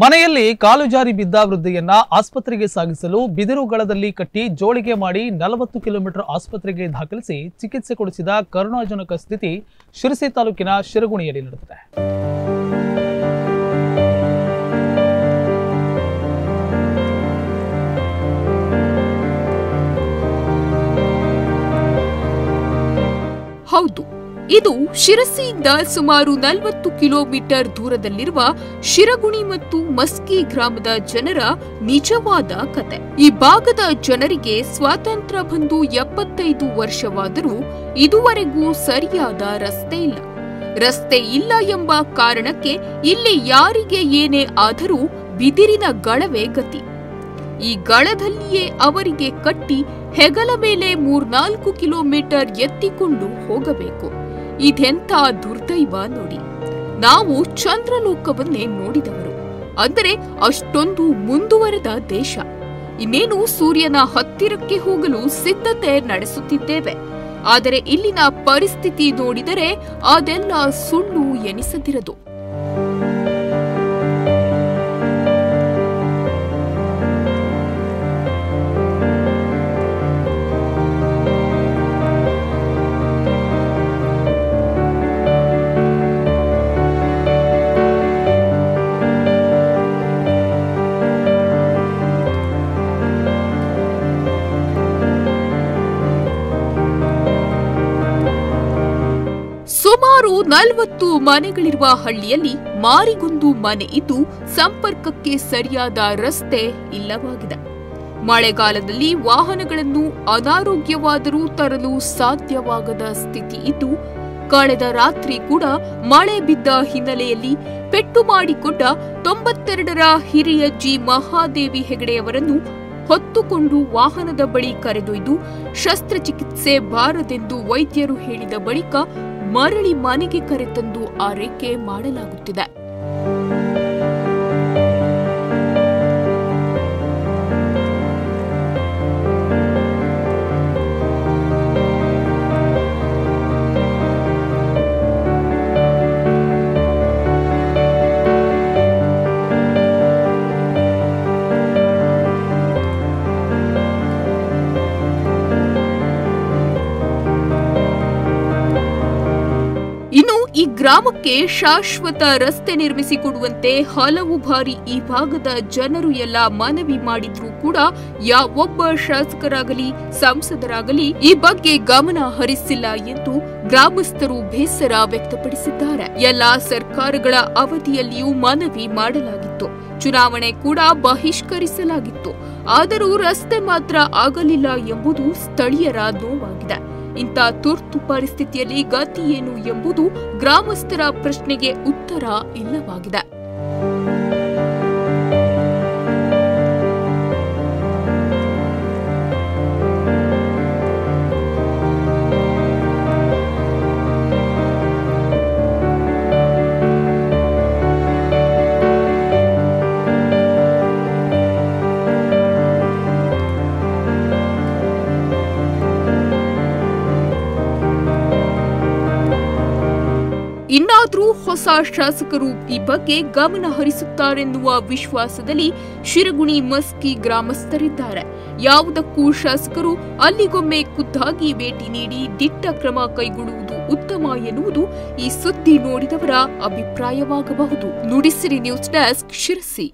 ಮನೆಯಲ್ಲಿ ಕಾಲು ಜಾರಿ ಬಿದ್ದ ವೃದ್ಧೆಯನ್ನ ಆಸ್ಪತ್ರೆಗೆ ಸಾಗಿಸಲು ಬಿದಿರುಗಳದಲ್ಲಿ ಕಟ್ಟಿ ಜೋಳಿಗೆ ಮಾಡಿ 40 ಕಿಲೋಮೀಟರ್ ಆಸ್ಪತ್ರೆಗೆ ದಾಖಲಿಸಿ ಚಿಕಿತ್ಸೆ ಕೊಡಿಸಿದ ಕರುಣಾಜನಕ ಸ್ಥಿತಿ ಶಿರಸಿ ತಾಲೂಕಿನ ಶಿರಗುಣಿಯಲ್ಲಿ ನಡೆದಿದೆ. ಹೌದು, ಇದು ಶಿರಸಿಯಿಂದ ಸುಮಾರು 40 ಕಿಲೋಮೀಟರ್ ದೂರದಲ್ಲಿರುವ ಶಿರಗುಣಿ ಮತ್ತು ಮಸ್ಕಿ ಗ್ರಾಮದ ಜನರ ನಿಜವಾದ ಕತೆ. ಈ ಭಾಗದ ಜನರಿಗೆ ಸ್ವಾತಂತ್ರ್ಯ ಬಂದು 75 ವರ್ಷವಾದರೂ ಇದುವರೆಗೂ ಸರಿಯಾದ ರಸ್ತೆ ಇಲ್ಲ. ರಸ್ತೆ ಇಲ್ಲ ಎಂಬ ಕಾರಣಕ್ಕೆ ಇಲ್ಲಿ ಯಾರಿಗೆ ಏನೇ ಆದರೂ ಬಿದಿರಿನ ಗಳವೇ ಗತಿ. ಈ ಗಳದಲ್ಲಿಯೇ ಅವರಿಗೆ ಕಟ್ಟಿ ಹೆಗಲ ಮೇಲೆ 3-4 ಕಿಲೋಮೀಟರ್ ಎತ್ತಿಕೊಂಡು ಹೋಗಬೇಕು. ಇದೆಂಥ ದುರ್ದೈವ ನೋಡಿ. ನಾವು ಚಂದ್ರಲೋಕವನ್ನೇ ನೋಡಿದವರು, ಅಂದರೆ ಅಷ್ಟೊಂದು ಮುಂದುವರೆದ ದೇಶ. ಇನ್ನೇನು ಸೂರ್ಯನ ಹತ್ತಿರಕ್ಕೆ ಹೋಗಲು ಸಿದ್ಧತೆ ನಡೆಸುತ್ತಿದ್ದೇವೆ. ಆದರೆ ಇಲ್ಲಿನ ಪರಿಸ್ಥಿತಿ ನೋಡಿದರೆ ಅದೆಲ್ಲ ಸುಳ್ಳು ಎನಿಸದಿರದು. ಸುಮಾರು 40 ಮನೆಗಳಿರುವ ಹಳ್ಳಿಯಲ್ಲಿ ಮಾರಿಗೊಂದು ಮನೆ ಇದ್ದು ಸಂಪರ್ಕಕ್ಕೆ ಸರಿಯಾದ ರಸ್ತೆ ಇಲ್ಲವಾಗಿದೆ. ಮಳೆಗಾಲದಲ್ಲಿ ವಾಹನಗಳನ್ನು ಅನಾರೋಗ್ಯವಾದರೂ ತರಲು ಸಾಧ್ಯವಾಗದ ಸ್ಥಿತಿ ಇದ್ದು, ಕಳೆದ ರಾತ್ರಿ ಕೂಡ ಮಳೆ ಬಿದ್ದ ಹಿನ್ನೆಲೆಯಲ್ಲಿ ಪೆಟ್ಟು ಮಾಡಿಕೊಂಡ 92ರ ಹಿರಿಯಜ್ಜಿ ಮಹಾದೇವಿ ಹೆಗಡೆಯವರನ್ನು ಹೊತ್ತುಕೊಂಡು ವಾಹನದ ಬಳಿ ಕರೆದೊಯ್ದು ಶಸ್ತ್ರಚಿಕಿತ್ಸೆ ಬಾರದೆಂದು ವೈದ್ಯರು ಹೇಳಿದ ಬಳಿಕ ಮರಳಿ ಮನೆಗೆ ಕರೆತಂದು ಆರೈಕೆ ಮಾಡಲಾಗುತ್ತಿದೆ. ಈ ಗ್ರಾಮಕ್ಕೆ ಶಾಶ್ವತ ರಸ್ತೆ ನಿರ್ಮಿಸಿಕೊಡುವಂತೆ ಹಲವು ಬಾರಿ ಈ ಭಾಗದ ಜನರು ಎಲ್ಲ ಮನವಿ ಮಾಡಿದ್ರೂ ಕೂಡ ಯಾವೊಬ್ಬ ಶಾಸಕರಾಗಲಿ ಸಂಸದರಾಗಲಿ ಈ ಬಗ್ಗೆ ಗಮನ ಹರಿಸಿಲ್ಲ ಎಂದು ಗ್ರಾಮಸ್ಥರು ಬೇಸರ ವ್ಯಕ್ತಪಡಿಸಿದ್ದಾರೆ. ಎಲ್ಲಾ ಸರ್ಕಾರಗಳ ಅವಧಿಯಲ್ಲಿಯೂ ಮನವಿ ಮಾಡಲಾಗಿತ್ತು, ಚುನಾವಣೆ ಕೂಡ ಬಹಿಷ್ಕರಿಸಲಾಗಿತ್ತು. ಆದರೂ ರಸ್ತೆ ಮಾತ್ರ ಆಗಲಿಲ್ಲ ಎಂಬುದು ಸ್ಥಳೀಯರ ನೋವಾಗಿದೆ. ಇಂಥ ತುರ್ತು ಪರಿಸ್ಥಿತಿಯಲ್ಲಿ ಗತಿ ಏನು ಎಂಬುದು ಗ್ರಾಮಸ್ಥರ ಪ್ರಶ್ನೆಗೆ ಉತ್ತರ ಇಲ್ಲವಾಗಿದೆ. ಇನ್ನಾದರೂ ಹೊಸ ಶಾಸಕರು ಈ ಬಗ್ಗೆ ಗಮನ ಹರಿಸುತ್ತಾರೆನ್ನುವ ವಿಶ್ವಾಸದಲ್ಲಿ ಶಿರಗುಣಿ ಮಸ್ಕಿ ಗ್ರಾಮಸ್ಥರಿದ್ದಾರೆ. ಯಾವುದಕ್ಕೂ ಶಾಸಕರು ಅಲ್ಲಿಗೊಮ್ಮೆ ಖುದ್ದಾಗಿ ಭೇಟಿ ನೀಡಿ ದಿಟ್ಟ ಕ್ರಮ ಕೈಗೊಳ್ಳುವುದು ಉತ್ತಮ ಎನ್ನುವುದು ಈ ಸುದ್ದಿ ನೋಡಿದವರ ಅಭಿಪ್ರಾಯವಾಗಬಹುದು. Nudisiri news desk, Sirsi.